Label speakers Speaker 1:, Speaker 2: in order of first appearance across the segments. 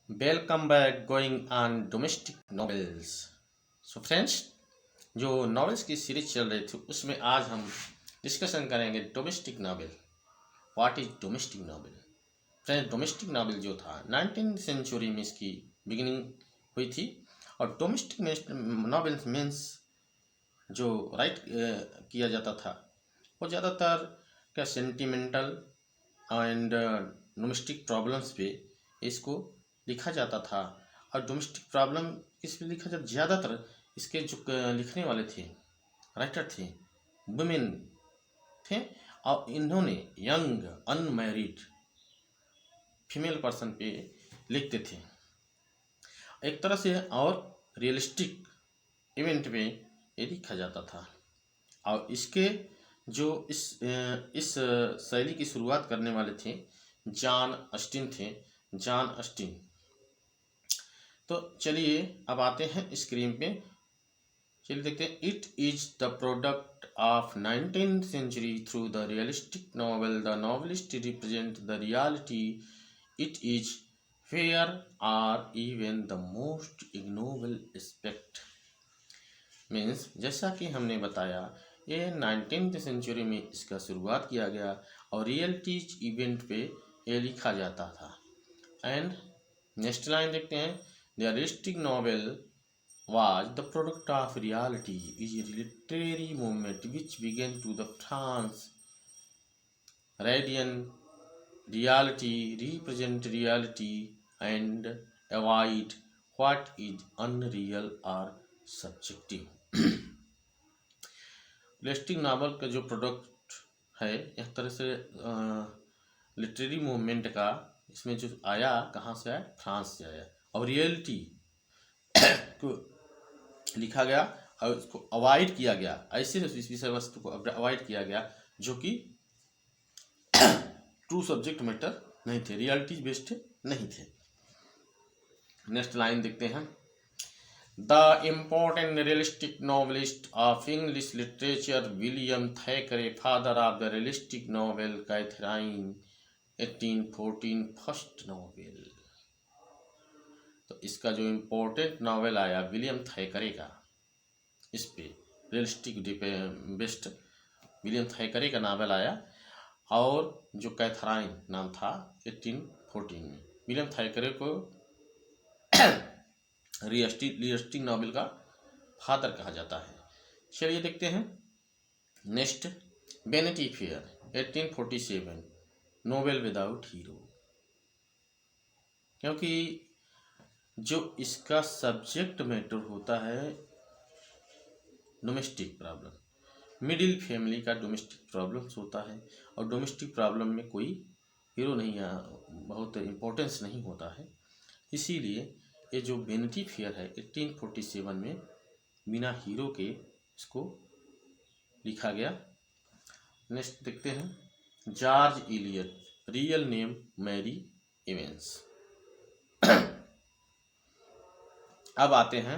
Speaker 1: Welcome back going on domestic novels. So friends, जो novels की series चल रही थी उसमें आज हम डिस्कशन करेंगे domestic novel. What is domestic novel? Friends, domestic novel जो था 19th सेंचुरी में इसकी बिगिनिंग हुई थी। और डोमेस्टिक नॉवेल्स मीन्स जो राइट किया जाता था वो ज़्यादातर क्या सेंटिमेंटल एंड डोमेस्टिक प्रॉब्लम्स पे इसको लिखा जाता था। और डोमेस्टिक प्रॉब्लम किस पे लिखा जाता, ज़्यादातर इसके जो लिखने वाले थे, राइटर थे, वुमेन थे। और इन्होंने यंग अनमैरिड फीमेल पर्सन पे लिखते थे एक तरह से, और रियलिस्टिक इवेंट पे ये लिखा जाता था। और इसके जो इस शैली की शुरुआत करने वाले थे जॉन ऑस्टिन थे। John Austin. तो चलिए अब आते हैं स्क्रीन पे। चलिए देखते हैं। It is the product of 19th century through the realistic novel. The novelist represent the reality it is fair or even the most ignoble aspect. Means जैसा कि हमने बताया, ये 19th सेंचुरी में इसका शुरुआत किया गया और रियलिटीज इवेंट पे ये लिखा जाता था। एंड नेक्स्ट लाइन देखते हैं। The realistic novel was the product of reality is a literary movement which began to the France. Radiant reality represent reality and avoid what is unreal or subjective. Realistic novel का जो product है, एक तरह से literary movement का, इसमें जो आया कहाँ से आया? फ्रांस से आया। और रियलिटी को लिखा गया और उसको अवॉइड किया गया, ऐसे विषय वस्तु को अवॉइड किया गया जो कि ट्रू सब्जेक्ट मैटर नहीं थे, रियलिटी बेस्ड नहीं थे। नेक्स्ट लाइन देखते हैं। The important realistic novelist of English literature William Thackeray, father of the realistic novel, Catherine 1814 first novel. तो इसका जो इम्पोर्टेंट नावल आया विलियम थैकरे का, इस पे रियलिस्टिक बेस्ड विलियम थैकरे का नावल आया। और जो कैथरीन नाम था 1814 में। विलियम थैकरे को रियलिस्टिक नावल का फादर कहा जाता है। चलिए देखते हैं next. Vanity fair 1847, novel without hero. क्योंकि जो इसका सब्जेक्ट मैटर होता है डोमेस्टिक प्रॉब्लम, मिडिल फैमिली का डोमेस्टिक प्रॉब्लम्स होता है। और डोमेस्टिक प्रॉब्लम में कोई हीरो नहीं, बहुत इम्पोर्टेंस नहीं होता है। इसीलिए ये जो वैनिटी फेयर है 1847 में बिना हीरो के इसको लिखा गया। नेक्स्ट देखते हैं। George Eliot, real name Mary Evans. अब आते हैं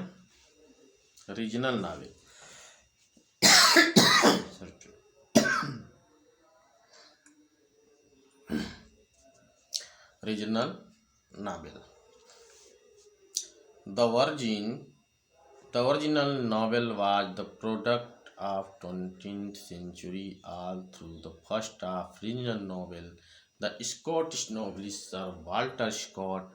Speaker 1: regional novel. Regional novel. The original novel was the product of 20th century all through the first of regional novel. The Scottish novelist Sir Walter Scott,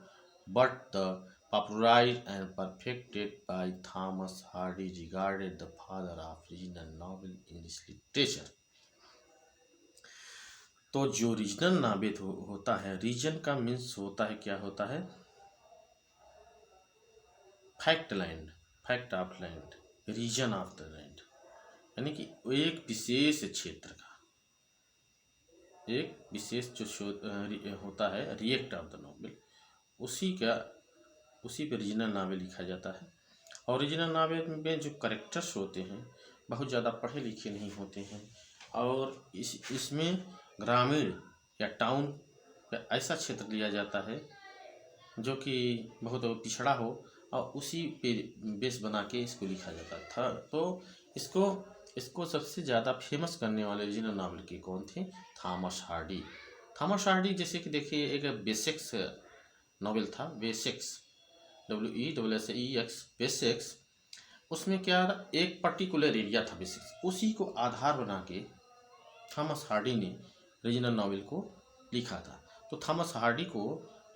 Speaker 1: but the popularized and perfected by Thomas Hardy, regarded the father of regional novel English literature. तो जो regional novel होता है, reason का means होता है, क्या होता है? Fact land, fact of land, region of the land, यानी कि एक विशेष क्षेत्र का, एक विशेष जो होता है रिएक्ट ऑफ द नॉवेल, उसी पे रीजनल नावल लिखा जाता है। और रीजनल नावल में जो कैरेक्टर्स होते हैं बहुत ज़्यादा पढ़े लिखे नहीं होते हैं। और इसमें ग्रामीण या टाउन या ऐसा क्षेत्र लिया जाता है जो कि बहुत पिछड़ा हो, और उसी पे बेस बना के इसको लिखा जाता था। तो इसको सबसे ज़्यादा फेमस करने वाले रीजनल नावल के कौन थे? Thomas Hardy. थॉमस हार्डी जैसे कि देखिए, एक बेसिक्स नॉवेल था बेसिक्स, WESSEX बेसिक्स। उसमें क्या एक पर्टिकुलर एरिया था बेसिक्स, उसी को आधार बना के थॉमस हार्डी ने रीजनल नॉवेल को लिखा था। तो थॉमस हार्डी को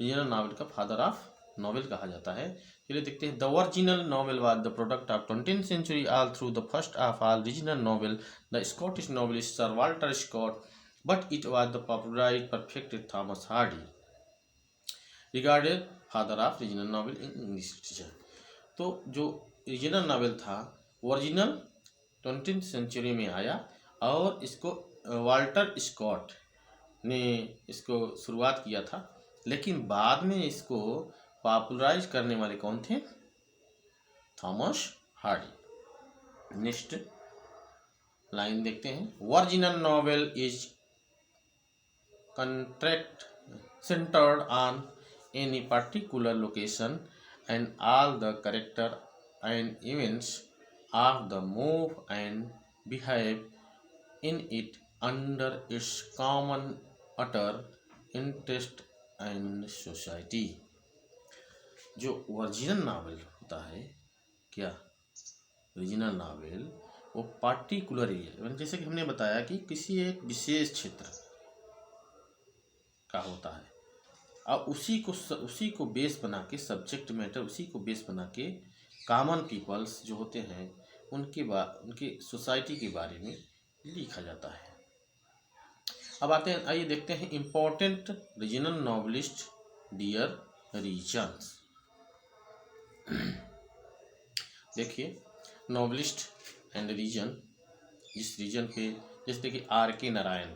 Speaker 1: रीजनल नॉवेल का फादर ऑफ नॉवेल कहा जाता है। चलिए देखते हैं। The original novel was the product of 20th century all through the first of all regional novel the Scottish novelist sir Walter Scott, but it was the popularised perfected Thomas Hardy regarded father of regional novel in English literature. तो जो regional novel था original 20th century में आया और इसको Walter Scott ने इसको शुरुआत किया था, लेकिन बाद में इसको पॉपुलराइज करने वाले कौन थे? Thomas Hardy. नेक्स्ट लाइन देखते हैं। Original novel is contract centered on any particular location and all the character and events of the move and behave in it under its common utter interest and society। जो original novel होता है, क्या original novel, वो particular area, जैसे कि हमने बताया कि किसी एक विशेष क्षेत्र का होता है और उसी को बेस बना के सब्जेक्ट मैटर, उसी को बेस बना के कॉमन पीपल्स जो होते हैं उनके सोसाइटी के बारे में लिखा जाता है। अब आते हैं, आइए देखते हैं important regional novelist their regions. देखिए नॉवलिस्ट एंड रीजन, जिस रीजन पे जैसे कि RK Narayan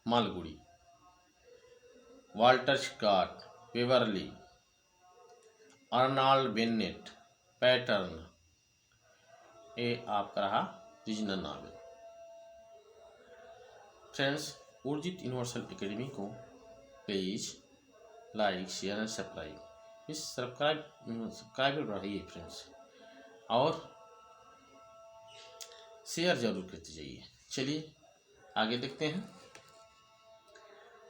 Speaker 1: Malgudi, Walter Scott Waverley, Arnold Bennett pattern, ये आपका रहा regional novel. Friends, Urjit universal academy को please like share and subscribe, इस सब्सक्राइबर बढ़ाइए फ्रेंड्स, और शेयर जरूर करते जाइए। चलिए आगे देखते हैं।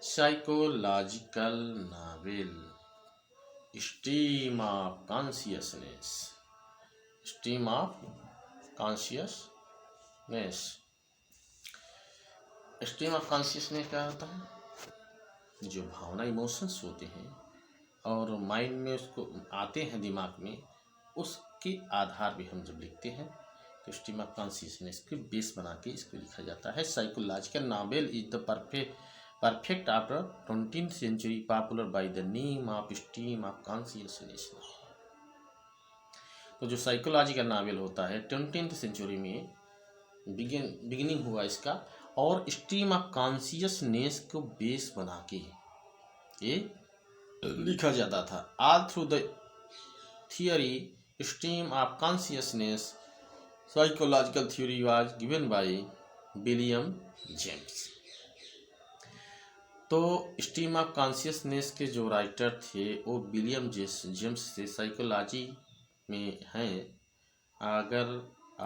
Speaker 1: Psychological novel, stream of consciousness, stream of consciousness. Stream of consciousness क्या होता है? जो भावना इमोशंस होते हैं और माइंड में उसको आते हैं दिमाग में, उसके आधार पे हम जब लिखते हैं तो स्ट्रीम ऑफ कॉन्शियसनेस के बेस बना के इसको लिखा जाता है। Psychological novel is the perfect after 20th century, popular by the name of stream of consciousness। तो जो साइकोलॉजी का नावल होता है 20th सेंचुरी में बिगिनिंग हुआ इसका, और स्ट्रीम ऑफ कॉन्शियसनेस को बेस बना के ये लिखा जाता था। All through the theory stream of consciousness psychological theory was given by William James. तो स्ट्रीम ऑफ कॉन्शियसनेस के जो राइटर थे वो विलियम जेम्स से साइकोलॉजी में हैं। अगर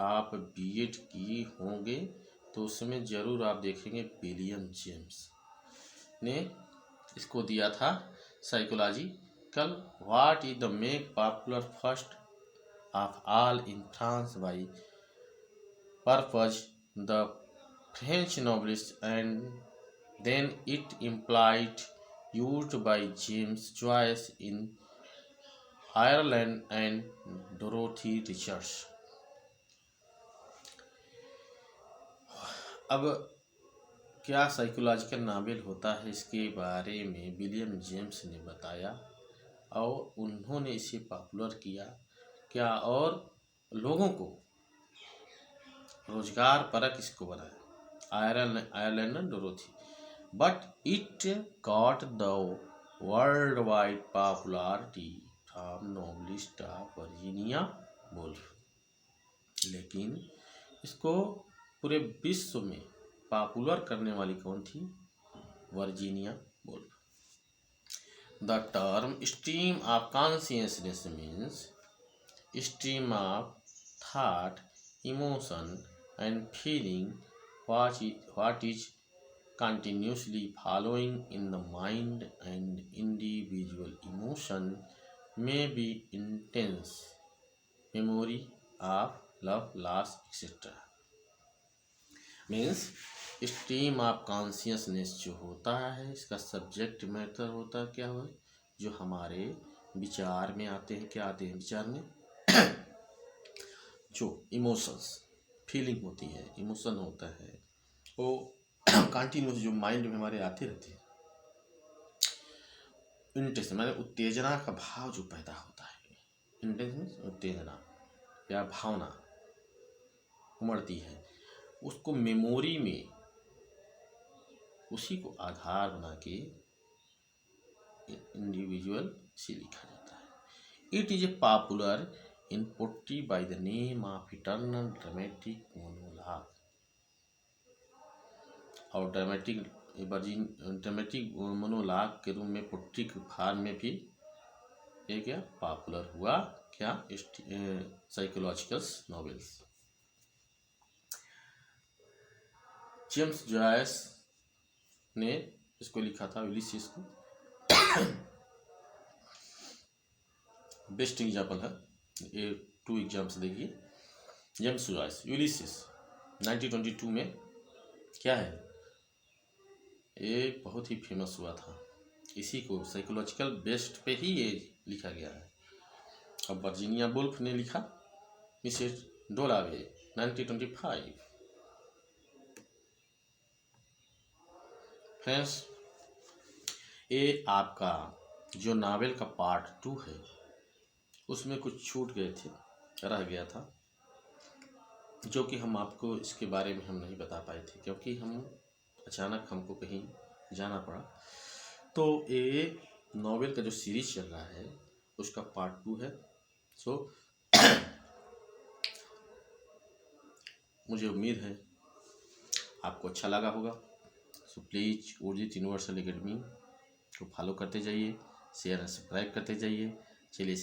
Speaker 1: आप BEd किए होंगे तो उसमें ज़रूर आप देखेंगे विलियम जेम्स ने इसको दिया था psychological what is the make popular first of all in France by purpose the French novelist and then it implied used by James Joyce in Ireland and Dorothy Richards। अब क्या psychological novel होता है, इसके बारे में William James ने बताया और उन्होंने इसे पॉपुलर किया क्या, और लोगों को रोजगार परक इसको बनाया। Ireland and Dorothy, but it got the worldwide popularity from novelist of Virginia Woolf. लेकिन इसको पूरे विश्व में पॉपुलर करने वाली कौन थी? Virginia Woolf. The term stream of consciousness means stream of thought, emotion and feeling what is continuously following in the mind and individual emotion may be intense memory of love, loss, etc. Means stream of consciousness जो होता है, इसका subject matter होता है क्या हो, जो हमारे विचार में आते हैं। क्या आते हैं विचार में? जो इमोशंस, फीलिंग होती है, इमोशन होता है, वो कंटिन्यूस जो माइंड में हमारे आते रहते हैं। इंटेंस माने उत्तेजना का भाव जो पैदा होता है। इंटेंस उत्तेजना या भावना उमड़ती है, उसको मेमोरी में उसी को आधार बना के इंडिविजुअल से लिखा जाता है। It is a popular in poetry by the name of eternal dramatic monologue. और ड्रामेटिक मोनोलॉग के रूप में पोट्री के फॉर्म में भी ये क्या पॉपुलर हुआ, क्या साइकोलॉजिकल नॉवेल्स। जेम्स जॉयस ने इसको लिखा था, यूलिसिस को। बेस्ट एग्जाम्पल है ये, 2 एग्जाम्स देखिए। जेम्स जॉयस यूलिसिस 1922 में क्या है, ये बहुत ही फेमस हुआ था। इसी को साइकोलॉजिकल बेस्ड पे ही ये लिखा गया है। अब वर्जीनिया वुल्फ ने लिखा मिसेस डोलावे 1925। फ्रेंड्स, ये आपका जो नावल का पार्ट 2 है, उसमें कुछ छूट गए थे, रह गया था, जो कि हम आपको इसके बारे में हम नहीं बता पाए थे, क्योंकि हम अचानक हमको कहीं जाना पड़ा। तो ये नॉवेल का जो सीरीज चल रहा है उसका पार्ट 2 है। सो मुझे उम्मीद है आपको अच्छा लगा होगा। So please Urjit universal academy को फॉलो करते जाइए, शेयर और सब्सक्राइब करते जाइए। चलिए